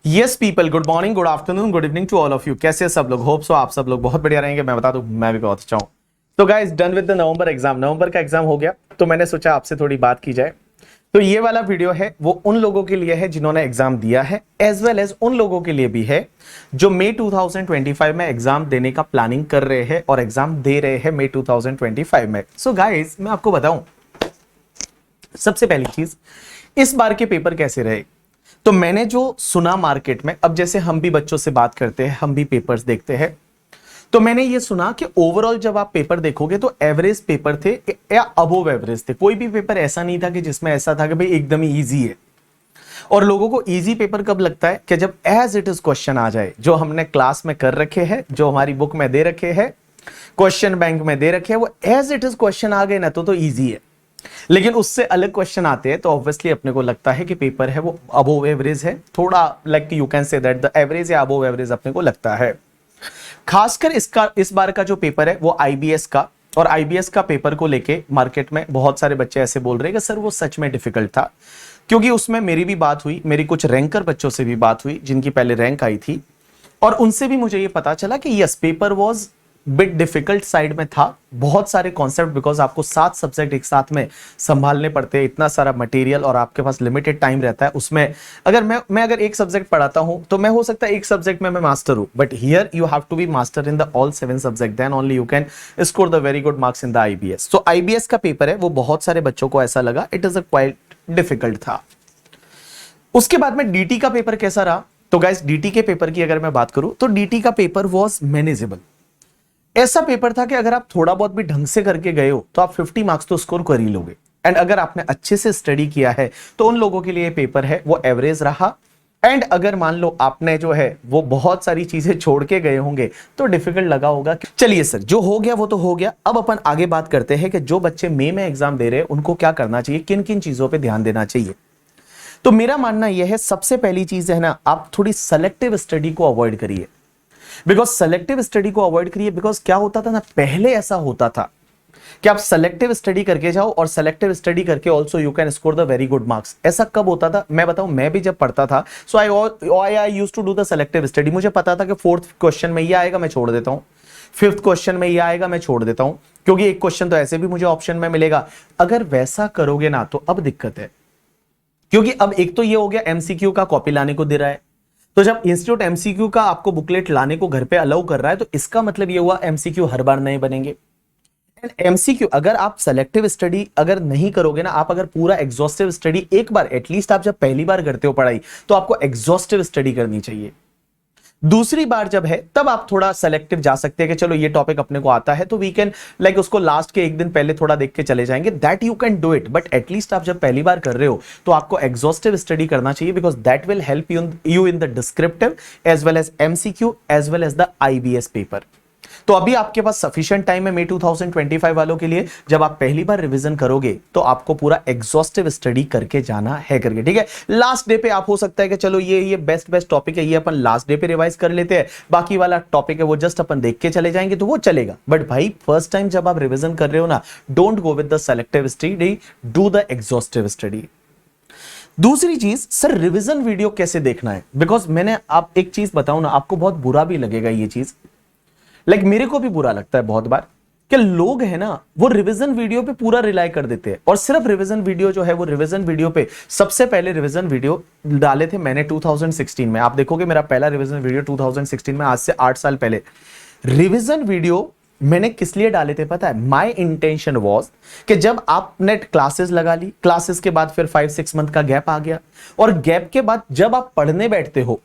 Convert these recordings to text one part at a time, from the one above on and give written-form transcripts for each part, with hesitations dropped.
Yes people, good morning, good afternoon, good evening to all of you. कैसे सब लोग? Hope so आप सब लोग बहुत बढ़िया रहेंगे। मैं बता दूं, मैं भी बहुत अच्छा हूं। तो guys, done with the November exam. नवंबर का एग्जाम हो गया, तो मैंने सोचा आपसे थोड़ी बात की जाए। तो ये वाला वीडियो है वो उन लोगों के लिए है जिन्होंने एग्जाम दिया है, एज वेल एज उन लोगों के लिए भी है जो मई 2025 में एग्जाम देने का प्लानिंग कर रहे हैं और एग्जाम दे रहे हैं मई 2025 में। सो गाइस, मैं आपको बताऊं, सबसे पहली चीज, इस बार के पेपर कैसे रहे। तो मैंने जो सुना मार्केट में, अब जैसे हम भी बच्चों से बात करते हैं, हम भी पेपर्स देखते हैं, तो मैंने ये सुना कि ओवरऑल जब आप पेपर देखोगे तो एवरेज पेपर थे या अबोव एवरेज थे। कोई भी पेपर ऐसा नहीं था कि जिसमें ऐसा था कि भाई एकदम ही इजी है। और लोगों को इजी पेपर कब लगता है? कि जब एज इट इज क्वेश्चन आ जाए, जो हमने क्लास में कर रखे हैं, जो हमारी बुक में दे रखे हैं, क्वेश्चन बैंक में दे रखे हैं, वो एज इट इज क्वेश्चन आ गए ना तो इजी है। लेकिन उससे अलग क्वेश्चन आते हैं तो ऑब्वियसली अपने को लगता है कि पेपर है वो अबोव एवरेज है, थोड़ा like you can say that the average या अबोव एवरेज अपने को लगता है। खासकर इस बार का जो पेपर है वो आईबीएस का, और आईबीएस का पेपर को लेके मार्केट में बहुत सारे बच्चे ऐसे बोल रहे हैं कि सर वो सच में डिफिकल्ट था। क्योंकि उसमें मेरी भी बात हुई, मेरी कुछ रैंकर बच्चों से भी बात हुई जिनकी पहले रैंक आई थी, और उनसे भी मुझे ये पता चला कि yes, paper was bit difficult side में था। बहुत सारे कॉन्सेप्ट, बिकॉज आपको 7 सब्जेक्ट एक साथ में संभालने पड़ते हैं, इतना सारा मटेरियल, और आपके पास लिमिटेड टाइम रहता है। उसमें अगर मैं अगर एक सब्जेक्ट पढ़ाता हूं तो मैं हो सकता है एक सब्जेक्ट में मैं मास्टर हूं, but here you have to be master in the all 7 subject, then only you can score the very good marks in the IBS. So IBS का पेपर है वो बहुत सारे बच्चों को ऐसा लगा it is a quite difficult था। उसके बाद में डीटी का पेपर कैसा रहा? तो गाइस, डीटी के पेपर की अगर मैं बात करूं तो डीटी का पेपर वॉज मैनेजेबल। ऐसा पेपर था कि अगर आप थोड़ा बहुत भी ढंग से करके गए हो तो आप 50 मार्क्स तो स्कोर कर ही लोगे। एंड अगर आपने अच्छे से स्टडी किया है तो उन लोगों के लिए पेपर है वो एवरेज रहा। एंड अगर मान लो आपने जो है वो बहुत सारी चीजें छोड़ के गए होंगे तो डिफिकल्ट लगा होगा। चलिए सर, जो हो गया वो तो हो गया। अब अपन आगे बात करते हैं कि जो बच्चे मई में एग्जाम दे रहे हैं उनको क्या करना चाहिए, किन किन चीजों पर ध्यान देना चाहिए। तो मेरा मानना यह है, सबसे पहली चीज है ना, आप थोड़ी सेलेक्टिव स्टडी को अवॉइड करिए। बिकॉज सेलेक्टिव स्टडी को अवॉइड करिए, बिकॉज क्या होता था ना, पहले ऐसा होता था कि आप सेलेक्टिव स्टडी करके जाओ और सेलेक्टिव स्टडी करके also you can score the very good marks. ऐसा कब होता था मैं बताऊं, मैं भी जब पढ़ता था, so I used to do the selective study. मुझे पता था कि 4th क्वेश्चन में ये आएगा, मैं छोड़ देता हूं, 5th क्वेश्चन में ये आएगा, मैं छोड़ देता हूं, क्योंकि एक क्वेश्चन तो ऐसे भी मुझे ऑप्शन में मिलेगा। अगर वैसा करोगे ना तो अब दिक्कत है, क्योंकि अब एक तो ये हो गया एमसीक्यू का कॉपी लाने को दे रहा है। तो जब इंस्टीट्यूट एमसीक्यू का आपको बुकलेट लाने को घर पे अलाउ कर रहा है तो इसका मतलब ये हुआ एमसीक्यू हर बार नए बनेंगे। एंड एमसीक्यू अगर आप सेलेक्टिव स्टडी अगर नहीं करोगे ना, आप अगर पूरा एग्जॉस्टिव स्टडी एक बार एटलीस्ट, आप जब पहली बार करते हो पढ़ाई तो आपको एग्जॉस्टिव स्टडी करनी चाहिए। दूसरी बार जब है तब आप थोड़ा सेलेक्टिव जा सकते हैं कि चलो ये टॉपिक अपने को आता है तो वी कैन लाइक उसको लास्ट के एक दिन पहले थोड़ा देख के चले जाएंगे, that you can do it. But at least आप जब पहली बार कर रहे हो तो आपको एग्जॉस्टिव स्टडी करना चाहिए, because that will help you in the descriptive as well as MCQ as well as the IBS paper. तो अभी आपके पास सफिशिएंट टाइम है मई 2025 वालों के लिए। जब आप पहली बार रिवीजन करोगे तो आपको पूरा एग्जॉस्टिव स्टडी करके जाना है करके, ठीक है। लास्ट डे पे आप हो सकता है कि चलो ये बेस्ट टॉपिक है, ये अपन लास्ट डे पे रिवाइज कर लेते हैं, बाकी वाला टॉपिक है वो जस्ट अपन देख के चले जाएंगे तो वो चलेगा। बट भाई, फर्स्ट टाइम जब आप रिवीजन कर रहे हो ना, don't go with the selective study, do the exhaustive study. दूसरी चीज, सर रिवीजन वीडियो कैसे देखना है? बिकॉज मैंने आप एक चीज बताऊं ना, आपको बहुत बुरा भी लगेगा ये चीज, लाइक मेरे को भी बुरा लगता है बहुत बार कि लोग है ना वो रिवीजन वीडियो पे पूरा रिलाई कर देते हैं। और सिर्फ रिवीजन वीडियो जो है वो रिवीजन वीडियो पे, सबसे पहले रिवीजन वीडियो डाले थे मैंने 2016 में। आप देखोगे मेरा पहला रिवीजन वीडियो 2016 में, आज से 8 साल पहले। रिवीजन वीडियो मैंने किस लिए डाले थे पता है? माय इंटेंशन वाज कि जब आपने क्लासेस लगा ली, क्लासेस के बाद फिर 5-6 मंथ का गैप आ गया, और गैप के बाद जब आप पढ़ने बैठते हो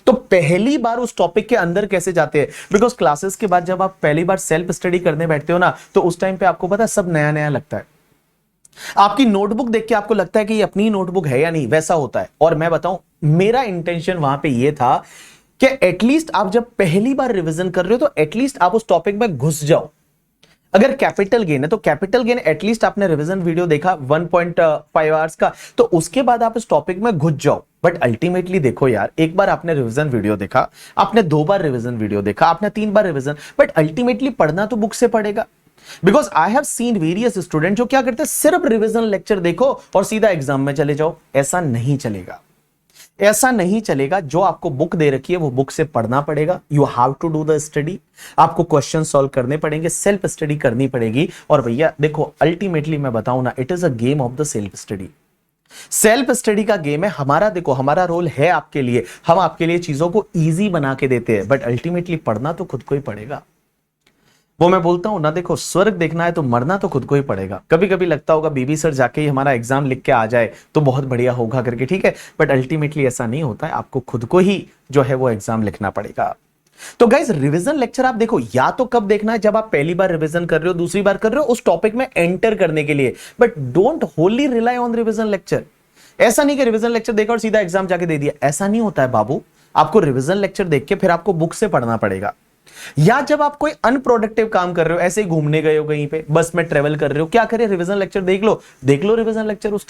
तो पहली बार उस टॉपिक के अंदर कैसे जाते हैं। बिकॉज क्लासेस के बाद जब आप पहली बार सेल्फ स्टडी करने बैठते हो ना, तो उस टाइम पे आपको पता है सब नया नया लगता है। आपकी नोटबुक देख के आपको लगता है कि ये अपनी नोटबुक है या नहीं, वैसा होता है। और मैं बताऊं, मेरा इंटेंशन वहां पे ये था कि एटलीस्ट आप जब पहली बार रिवीजन कर रहे हो तो एटलीस्ट आप उस टॉपिक में घुस जाओ। अगर कैपिटल गेन है तो कैपिटल गेन एटलीस्ट आपने रिवीजन वीडियो देखा 1.5 आवर्स का, तो उसके बाद आप इस टॉपिक में घुस जाओ। बट अल्टीमेटली देखो यार, एक बार आपने रिवीजन वीडियो देखा, आपने 2 बार रिवीजन वीडियो देखा, आपने 3 बार रिवीजन, बट अल्टीमेटली पढ़ना तो बुक से पड़ेगा। Because I have seen various student जो क्या करते हैं, सिर्फ रिवीजन लेक्चर देखो और सीधा एग्जाम में चले जाओ। ऐसा नहीं चलेगा। ऐसा नहीं चलेगा। जो आपको बुक दे रखी है वो बुक से पढ़ना पड़ेगा। You have to do the study. आपको क्वेश्चन सॉल्व करने पड़ेंगे, सेल्फ स्टडी करनी पड़ेगी। और भैया देखो, अल्टीमेटली मैं बताऊं ना, it is a game of the self study. Self study का गेम है हमारा। देखो, हमारा रोल है आपके लिए, हम आपके लिए चीजों को इजी बना के देते हैं, बट अल्टीमेटली पढ़ना तो खुद को ही पड़ेगा। वो मैं बोलता हूं ना, देखो, स्वर्ग देखना है तो मरना तो खुद को ही पड़ेगा। कभी कभी लगता होगा बीबी सर जाके ही हमारा एग्जाम लिख के आ जाए तो बहुत बढ़िया होगा करके, ठीक है, बट अल्टीमेटली ऐसा नहीं होता है। आपको खुद को ही जो है वो एग्जाम लिखना पड़ेगा। तो गाइस, रिवीजन लेक्चर आप देखो, या तो कब देखना है, जब आप पहली बार रिवीजन कर रहे हो, दूसरी बार कर रहे हो, उस टॉपिक में एंटर करने के लिए। But don't Holi rely on revision lecture. ऐसा नहीं कि रिवीजन लेक्चर देखा और सीधा एग्जाम जाके दे दिया, ऐसा नहीं होता है बाबू। आपको रिवीजन लेक्चर देख के फिर आपको बुक से पढ़ना पड़ेगा। या जब आप कोई अनप्रोडक्टिव काम कर रहे हो, ऐसे ही घूमने गए हो कहीं पे, बस में ट्रेवल कर रहे हो, क्या करें, रिवीजन लेक्चर देख लो रिवीजन लेक्चर उस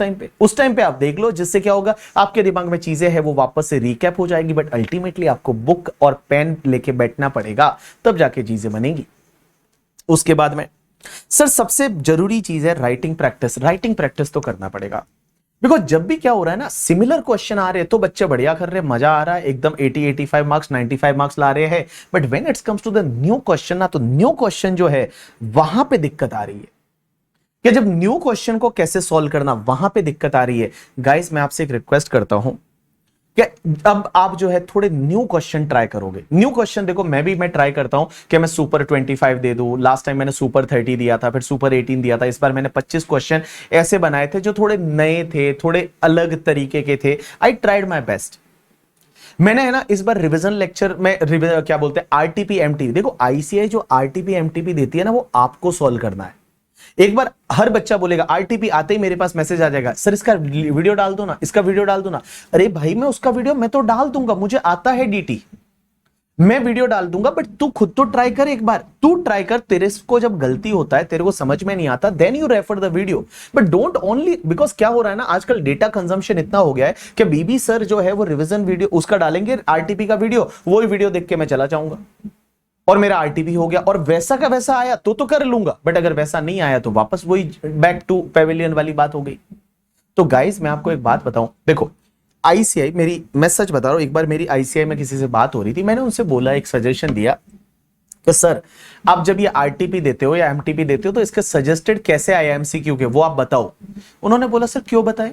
टाइम पे आप देख लो, जिससे क्या होगा, आपके दिमाग में चीजें हैं वो वापस से रिकैप हो जाएगी। बट अल्टीमेटली आपको बुक और पेन लेके बैठना पड़ेगा, तब जाके चीजें बनेंगी। उसके बाद में सर सबसे जरूरी चीज है राइटिंग प्रैक्टिस। राइटिंग प्रैक्टिस तो करना पड़ेगा, बिकॉज जब भी क्या हो रहा है ना, सिमिलर क्वेश्चन आ रहे हैं तो बच्चे बढ़िया कर रहे हैं, मजा आ रहा है, एकदम 80-85 मार्क्स 95 मार्क्स ला रहे हैं। But when it's comes to the new question ना, तो न्यू क्वेश्चन जो है वहां पे दिक्कत आ रही है। कि जब न्यू क्वेश्चन को कैसे सॉल्व करना, वहां पे दिक्कत आ रही है। गाइस, मैं आपसे एक रिक्वेस्ट करता हूं कि अब आप जो है थोड़े न्यू क्वेश्चन ट्राई करोगे। न्यू क्वेश्चन देखो, मैं ट्राई करता हूं कि मैं सुपर 25 दे दूं। लास्ट टाइम मैंने सुपर 30 दिया था, फिर सुपर 18 दिया था। इस बार मैंने 25 क्वेश्चन ऐसे बनाए थे जो थोड़े नए थे, थोड़े अलग तरीके के थे। I tried my best. मैंने है ना इस बार रिवीजन लेक्चर में क्या बोलते हैं, आरटीपी एमटीपी। देखो, आईसीआई जो आरटीपी एमटीपी देती है ना, वो आपको सॉल्व करना है। एक बार हर बच्चा बोलेगा, आरटीपी आते ही मेरे पास मैसेज आ जाएगा, सर इसका वीडियो डाल दो ना, इसका वीडियो डाल दो ना। अरे भाई, मैं उसका वीडियो मैं तो डाल दूंगा, मुझे आता है डीटी, मैं वीडियो डाल दूंगा। बट तू खुद तो ट्राई कर, एक बार तू ट्राई कर। तेरे को जब गलती होता है, तेरे को समझ में नहीं आता, then you refer the video. But don't only, because क्या हो रहा है ना, आजकल डेटा कंजम्पशन इतना हो गया है कि बीबी सर जो है वो रिवीजन वीडियो उसका डालेंगे, आरटीपी का वीडियो, वही वीडियो देख के मैं चला जाऊंगा और मेरा आरटीपी हो गया। और वैसा का वैसा आया तो कर लूंगा, बट अगर वैसा नहीं आया तो वापस वही बैक टू पेविलियन वाली बात हो गई। तो गाइस, मैं आपको एक बात बताऊं, देखो आईसीआई मेरी, मैं सच बता रहा हूं, एक बार मेरी आईसीआई में किसी से बात हो रही थी, मैंने उनसे बोला, एक सजेशन दिया कि सर आप जब ये आरटीपी देते हो या एमटीपी देते हो तो इसके सजेस्टेड कैसे आए एमसीक्यू के, वो आप बताओ। उन्होंने बोला, सर क्यों बताएं,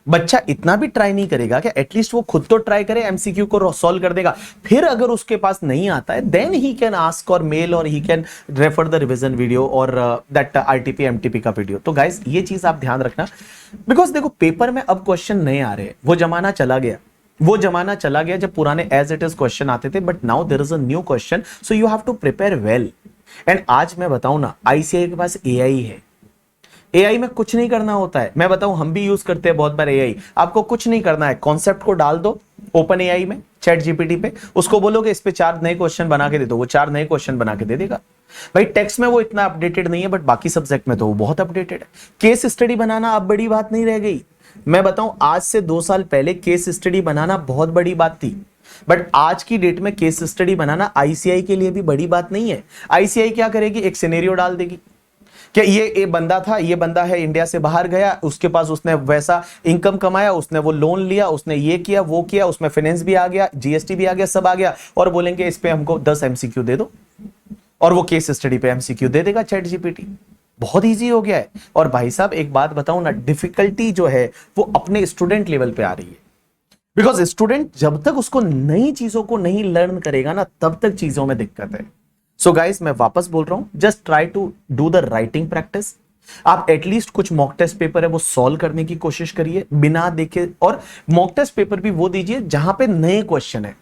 बच्चा इतना भी ट्राई नहीं करेगा कि एटलीस्ट वो खुद तो ट्राई करे, एमसीक्यू को सॉल्व कर देगा। फिर अगर उसके पास नहीं आता है, देन ही कैन आस्क और मेल और he can refer the revision video और दैट आरटीपी एमटीपी का वीडियो। तो गाइस, ये चीज आप ध्यान रखना, बिकॉज देखो पेपर में अब क्वेश्चन नहीं आ रहे, वो जमाना चला गया। वो जमाना चला गया जब पुराने एज इट इज क्वेश्चन आते थे, but now there is a new question, so you have to prepare well. And आज मैं बताऊं ना, आईसीआई के पास एआई है। एआई में कुछ नहीं करना होता है, मैं बताऊं, हम भी यूज करते हैं बहुत बार एआई। आपको कुछ नहीं करना है, कॉन्सेप्ट को डाल दो ओपन एआई में, चैट जीपीटी पे, उसको बोलोगे इस पे 4 नए क्वेश्चन बना के दे दो, वो 4 नए क्वेश्चन बना के दे देगा। भाई टेक्स्ट में वो इतना अपडेटेड नहीं है, बट बाकी सब्जेक्ट में तो वो बहुत अपडेटेड है। केस स्टडी बनाना अब बड़ी बात नहीं रह गई। मैं बताऊं, आज से 2 साल पहले केस स्टडी बनाना बहुत बड़ी बात थी, बट आज की डेट में केस स्टडी बनाना आईसीआई के लिए भी बड़ी बात नहीं है। आईसीआई क्या करेगी, एक सिनेरियो डाल देगी कि ये बंदा था, ये बंदा है, इंडिया से बाहर गया, उसके पास उसने वैसा इनकम कमाया, उसने वो लोन लिया, उसने ये किया वो किया, उसमें फाइनेंस भी आ गया, जीएसटी भी आ गया, सब आ गया, और बोलेंगे इस पे हमको 10 एमसीक्यू दे दो, और वो केस स्टडी पे एमसीक्यू दे देगा चैट जीपीटी। बहुत इजी हो गया है। और भाई साहब एक बात बताऊं ना, डिफिकल्टी जो है वो अपने स्टूडेंट लेवल पे आ रही है, बिकॉज स्टूडेंट जब तक उसको नई चीजों को नहीं लर्न करेगा ना, तब तक चीजों में दिक्कत है। सो गाइस, मैं वापस बोल रहा हूं, just try to do the writing practice. आप एटलीस्ट कुछ मॉक टेस्ट पेपर है वो सॉल्व करने की कोशिश करिए बिना देखे, और मॉक टेस्ट पेपर भी वो दीजिए जहां पे नए क्वेश्चन है,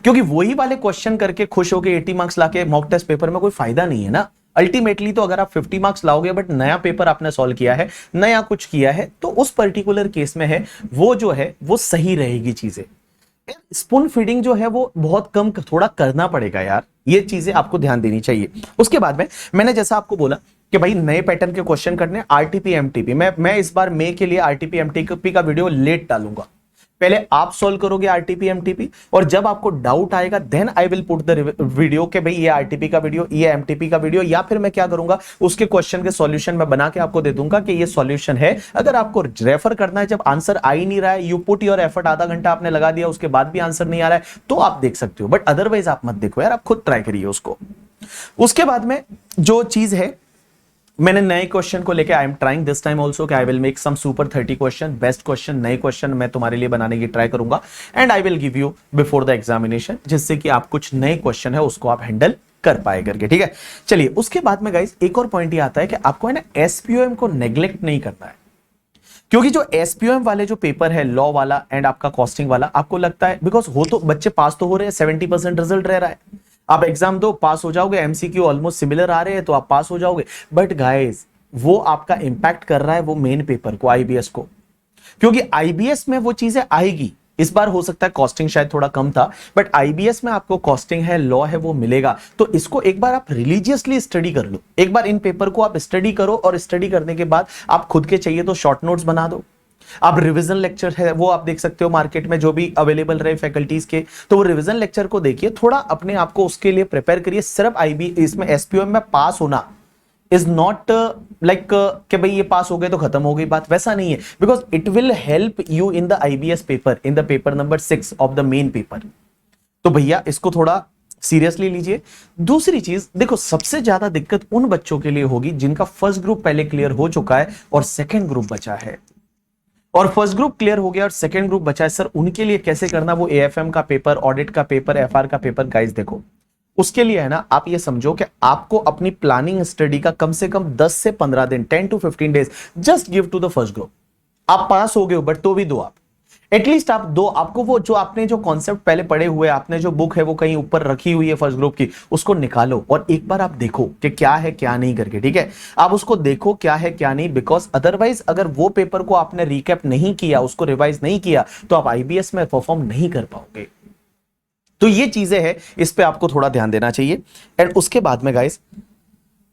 क्योंकि वही वाले क्वेश्चन करके खुश होकर 80 मार्क्स लाके मॉक टेस्ट पेपर में कोई फायदा नहीं है ना। अल्टीमेटली तो अगर आप 50 मार्क्स लाओगे बट नया पेपर आपने सॉल्व किया है, नया कुछ किया है, तो उस पर्टिकुलर केस में है वो जो है वो सही रहेगी चीजें। स्पून फीडिंग जो है वो बहुत कम थोड़ा करना पड़ेगा यार, ये चीजें आपको ध्यान देनी चाहिए। उसके बाद में मैंने जैसा आपको बोला कि भाई नए पैटर्न के क्वेश्चन करने, आरटीपी एमटीपी, मैं इस बार मई के लिए आरटीपी एमटीपी का वीडियो लेट डालूंगा, पहले आप सॉल्व करोगे आरटीपी एमटीपी, और जब आपको डाउट आएगा then I will put the video के भाई ये आरटीपी का वीडियो, ये एमटीपी का वीडियो, या फिर मैं क्या करूंगा उसके क्वेश्चन के सॉल्यूशन मैं बना के आपको दे दूंगा कि ये सॉल्यूशन है। अगर आपको रेफर करना है, जब आंसर आ ही नहीं रहा है, यू पुट योर एफर्ट, आधा घंटा आपने लगा दिया उसके बाद भी आंसर नहीं आ रहा है, तो आप देख सकते हो, बट अदरवाइज आप मत देखो यार, आप खुद ट्राई करिए उसको। उसके बाद में जो चीज है, मैंने नए क्वेश्चन को लेके I am trying this time also कि I will make some super 30 question, best question, नए क्वेश्चन मैं तुम्हारे लिए बनाने की ट्राई करूंगा, and I will give you before the examination, जिससे कि आप कुछ नए क्वेश्चन है उसको आप हैंडल कर पाए करके, ठीक है। चलिए उसके बाद में गाइस एक और पॉइंट ये आता है कि आपको है ना एसपीओएम को नेग्लेक्ट नहीं करना है, क्योंकि जो एसपीओएम वाले जो पेपर है लॉ वाला एंड आपका कॉस्टिंग वाला, आपको लगता है बिकॉज हो तो बच्चे पास तो हो रहे हैं, 70% रिजल्ट रह रहा है, आप एग्जाम दो पास हो जाओगे, एमसीक्यू ऑलमोस्ट सिमिलर आ रहे हैं तो आप पास हो जाओगे, बट गाइस वो आपका इंपैक्ट कर रहा है वो मेन पेपर को, आईबीएस को, क्योंकि आईबीएस में वो चीजें आएगी। इस बार हो सकता है कॉस्टिंग शायद थोड़ा कम था, बट आईबीएस में आपको कॉस्टिंग है, लॉ है, वो मिलेगा। तो इसको एक बार आप रिलीजियसली स्टडी कर लो, एक बार इन पेपर को आप स्टडी करो, और स्टडी करने के बाद आप खुद के चाहिए तो शॉर्ट नोट्स बना दो, आप रिवीजन लेक्चर है वो आप देख सकते हो मार्केट में जो भी अवेलेबल रहे फैकल्टीज के, तो वो रिवीजन लेक्चर को देखिए, थोड़ा अपने आप को उसके लिए प्रिपेयर करिए। सिर्फ आईबी इसमें एसपीओएम में पास होना इज नॉट लाइक कि भाई ये पास हो गए तो खत्म हो गई बात, वैसा नहीं है, because it will help you in the IBS paper, in the paper number 6 of the main paper. तो भैया इसको थोड़ा सीरियसली लीजिए। दूसरी चीज देखो, सबसे ज्यादा दिक्कत उन बच्चों के लिए होगी जिनका फर्स्ट ग्रुप पहले क्लियर हो चुका है और सेकेंड ग्रुप बचा है, और फर्स्ट ग्रुप क्लियर हो गया और सेकेंड ग्रुप बचा है, सर उनके लिए कैसे करना, वो एएफएम का पेपर, ऑडिट का पेपर, एफआर का पेपर, गाइस देखो उसके लिए है ना, आप ये समझो कि आपको अपनी प्लानिंग स्टडी का कम से कम 10 से 15 दिन, 10 to 15 days just give to the first group. आप पास हो गए हो बट तो भी दो, आप एटलीस्ट आप दो, आपको वो जो आपने जो कॉन्सेप्ट पहले पढ़े हुए, आपने जो बुक है वो कहीं ऊपर रखी हुई है फर्स्ट ग्रुप की, उसको निकालो और एक बार आप देखो कि क्या है क्या नहीं करके, ठीक है। आप उसको देखो क्या है क्या नहीं, बिकॉज अदरवाइज अगर वो पेपर को आपने रिकैप नहीं किया, उसको रिवाइज नहीं किया, तो आप आईबीएस में परफॉर्म नहीं कर पाओगे। तो ये चीजें हैं, इस पे आपको थोड़ा ध्यान देना चाहिए। एंड उसके बाद में गाइस,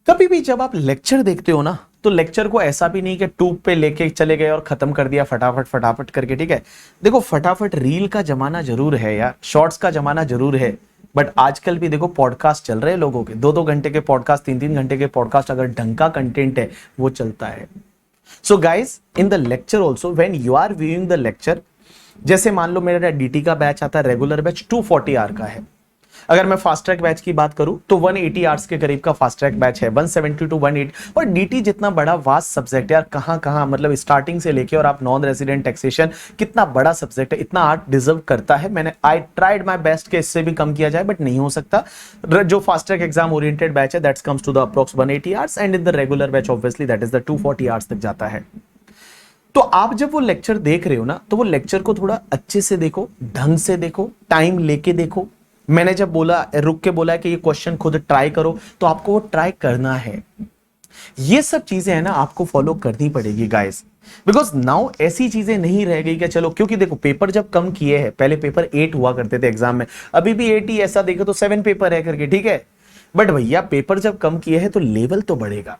कभी भी जब आप लेक्चर देखते हो ना, तो लेक्चर को ऐसा भी नहीं कि ट्यूब पे लेके चले गए और खत्म कर दिया फटाफट फटाफट करके, ठीक है। देखो फटाफट रील का जमाना जरूर है यार, शॉर्ट्स का जमाना जरूर है, बट आजकल भी देखो पॉडकास्ट चल रहे हैं लोगों के, 2-2 घंटे के पॉडकास्ट, 3-3 घंटे के पॉडकास्ट, अगर ढंग का कंटेंट है वो चलता है। So guys in the lecture also when you are viewing the lecture, जैसे मान लो मेरा डीटी का बैच आता है, रेगुलर बैच 240 आवर का है, अगर मैं फास्ट ट्रैक बैच की बात करूं तो 180 आवर्स के करीब का फास्ट ट्रैक बैच है, 170 to 180। और डीटी जितना बड़ा वास्ट सब्जेक्ट है यार, कहां कहां मतलब स्टार्टिंग से लेके, और आप नॉन रेजिडेंट टैक्सेशन, कितना बड़ा सब्जेक्ट है, इतना आर्ट डिजर्व करता है। मैंने आई ट्राइड माय बेस्ट कि इससे भी कम किया जाए, बट नहीं हो सकता। जो fast track exam oriented batch है that's comes to the approx 180 hours, and in the regular batch obviously that is the 240 hours तक जाता है। तो आप जब वो लेक्चर देख रहे हो ना, तो वो लेक्चर को थोड़ा अच्छे से देखो, ढंग से देखो, टाइम लेके देखो। मैंने जब बोला, रुक के बोला कि ये क्वेश्चन खुद ट्राई करो, तो आपको वो ट्राई करना है। ये सब चीजें है ना आपको फॉलो करनी पड़ेगी गाइस, बिकॉज नाउ ऐसी चीजें नहीं रह गई कि चलो, क्योंकि देखो पेपर जब कम किए हैं, पहले पेपर 8 हुआ करते थे एग्जाम में, अभी भी 8 ही, ऐसा देखो तो 7 पेपर है करके, ठीक है। बट भैया पेपर जब कम किए हैं तो लेवल तो बढ़ेगा,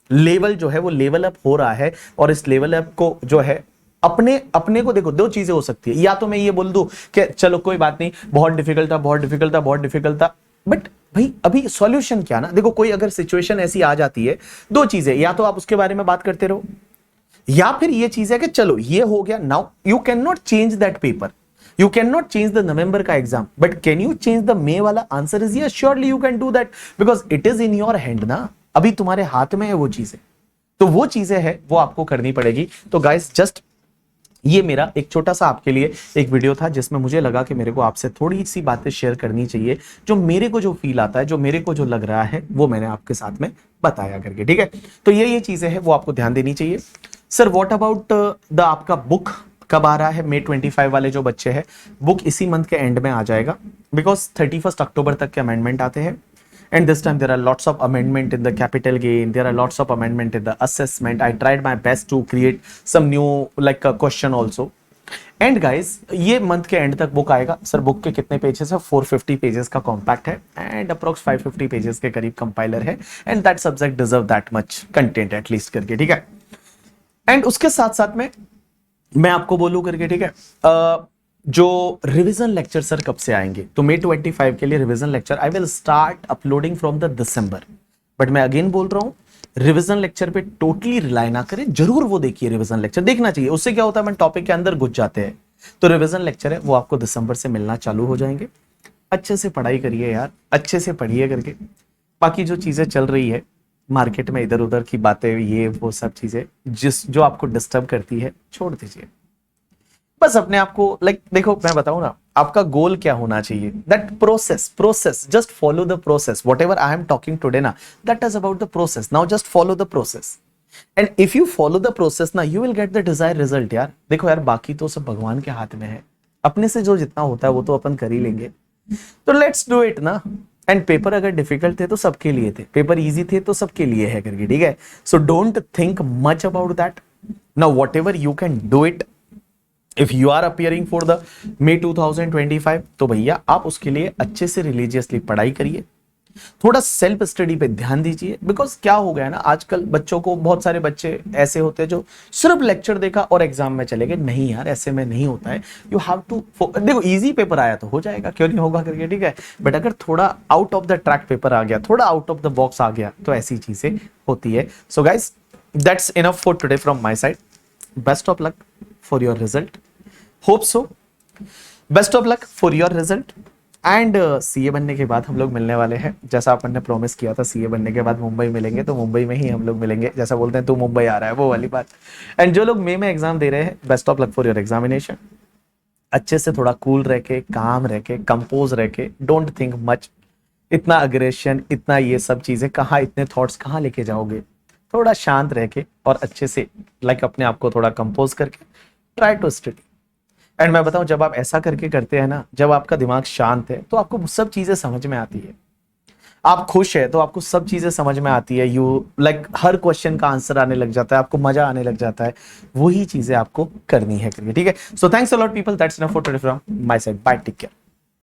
लेवल जो है वो लेवल अप हो रहा है, और इस लेवल अप को जो है अपने को देखो, 2 चीजें हो सकती है, या तो मैं ये बोल दूं कि चलो कोई बात नहीं, बहुत डिफिकल्ट था, बहुत डिफिकल्ट था, बहुत डिफिकल्ट था, बट भाई अभी सॉल्यूशन क्या ना, देखो कोई अगर सिचुएशन ऐसी आ जाती है, 2 चीजें, या तो आप उसके बारे में बात करते रहो, या फिर ये चीज है कि चलो ये हो गया, now you can not change that paper, you can not change the November का exam, but can you change the May वाला? Answer is yes, surely you can do that, because it is in your hand ना, अभी तुम्हारे हाथ में है वो चीजें, तो वो चीजें है वो आपको करनी पड़ेगी। तो गाइस जस्ट ये मेरा एक छोटा सा आपके लिए एक वीडियो था, जिसमें मुझे लगा कि मेरे को आपसे थोड़ी सी बातें शेयर करनी चाहिए, जो मेरे को जो फील आता है, जो मेरे को जो लग रहा है, वो मैंने आपके साथ में बताया करके, ठीक है। तो ये चीजें हैं वो आपको ध्यान देनी चाहिए। सर व्हाट अबाउट द आपका बुक कब आ रहा है? May 25 वाले जो बच्चे हैं, बुक इसी मंथ के एंड में आ जाएगा, बिकॉज 31 अक्टूबर तक के अमेंडमेंट आते हैं, and this time there are lots of amendment in the capital gain, there are lots of amendment in the assessment. I tried my best to create some new like a question also. And guys ये month के and तक book आएगा। Sir book के कितने pages है? 450 pages का compact है, and approx 550 pages के करीब कंपाइलर है, and that subject deserve that much content at least करके, ठीक है। एंड उसके साथ साथ में मैं आपको बोलूं करके, ठीक है, जो रिवीजन लेक्चर सर कब से आएंगे, तो May 25 के लिए revision lecture I will start uploading from the December. But मैं अगेन बोल रहा हूं, रिवीजन लेक्चर पे टोटली रिलाई ना करें, जरूर वो देखिए, रिवीजन लेक्चर देखना चाहिए, उससे क्या होता है, मैं टॉपिक के अंदर घुस जाते हैं। तो रिवीजन लेक्चर है वो आपको दिसंबर से मिलना चालू हो जाएंगे। अच्छे से पढ़ाई करिए यार, अच्छे से पढ़िए करके। बाकी जो चीजें चल रही है मार्केट में, इधर उधर की बातें, ये वो सब चीजें जो आपको डिस्टर्ब करती है, छोड़ दीजिए। बस अपने आप को देखो, मैं बताऊं ना, आपका गोल क्या होना चाहिए, that process, just follow the process. Whatever I am talking today ना, that is about the process. Now just follow the process, and if you follow the process ना, you will get the desire result. यार देखो यार, बाकी तो सब भगवान के हाथ में है, अपने से जो जितना होता है वो तो अपन कर ही लेंगे। तो लेट्स डू इट ना। एंड पेपर अगर डिफिकल्ट थे तो सबके लिए थे, पेपर इजी थे तो सबके लिए है करके, ठीक है। So don't think much about that. Now whatever you can do it, if you are appearing for the May 2025, तो भैया आप उसके लिए अच्छे से रिलीजियसली पढ़ाई करिए, थोड़ा सेल्फ स्टडी पे ध्यान दीजिए। बिकॉज क्या हो गया है ना, आजकल बच्चों को, बहुत सारे बच्चे ऐसे होते हैं जो सिर्फ लेक्चर देखा और एग्जाम में चले गए। नहीं यार, ऐसे में नहीं होता है। यू हैव टू, देखो इजी पेपर आया तो हो जाएगा, क्यों नहीं होगा करके, ठीक है। बट अगर थोड़ा out of the track paper आ गया, थोड़ा आउट ऑफ द बॉक्स आ गया, तो ऐसी चीजें होती है। So guys, that's enough for today from my side. Best of luck for your result, hope so, best of luck for your result. And CA बनने के बाद हम लोग मिलने वाले हैं, जैसा अपन ने प्रॉमिस किया था, सीए बनने के बाद मुंबई मिलेंगे, तो मुंबई में ही हम लोग मिलेंगे, जैसा बोलते हैं तू मुंबई आ रहा है, वो वाली बात। एंड जो लोग मई में एग्जाम दे रहे हैं, best of luck for your examination. अच्छे से थोड़ा कूल रह के, काम रह के, कंपोज रह के, डोंट थिंक मच। इतना अग्रेशन, इतना ये सब चीजें कहाँ, इतने थॉट्स कहाँ लेके जाओगे। थोड़ा शांत रह के और अच्छे से अपने आप को थोड़ा कंपोज करके ट्राई टू स्टडी। एंड मैं बताऊं, जब आप ऐसा करके करते हैं ना, जब आपका दिमाग शांत है, तो आपको सब चीजें समझ में आती है। आप खुश है तो आपको सब चीजें समझ में आती है। यू हर क्वेश्चन का आंसर आने लग जाता है, आपको मजा आने लग जाता है। वही चीजें आपको करनी है करके, ठीक है। So thanks a lot people, that's enough for today from my side, bye, take care.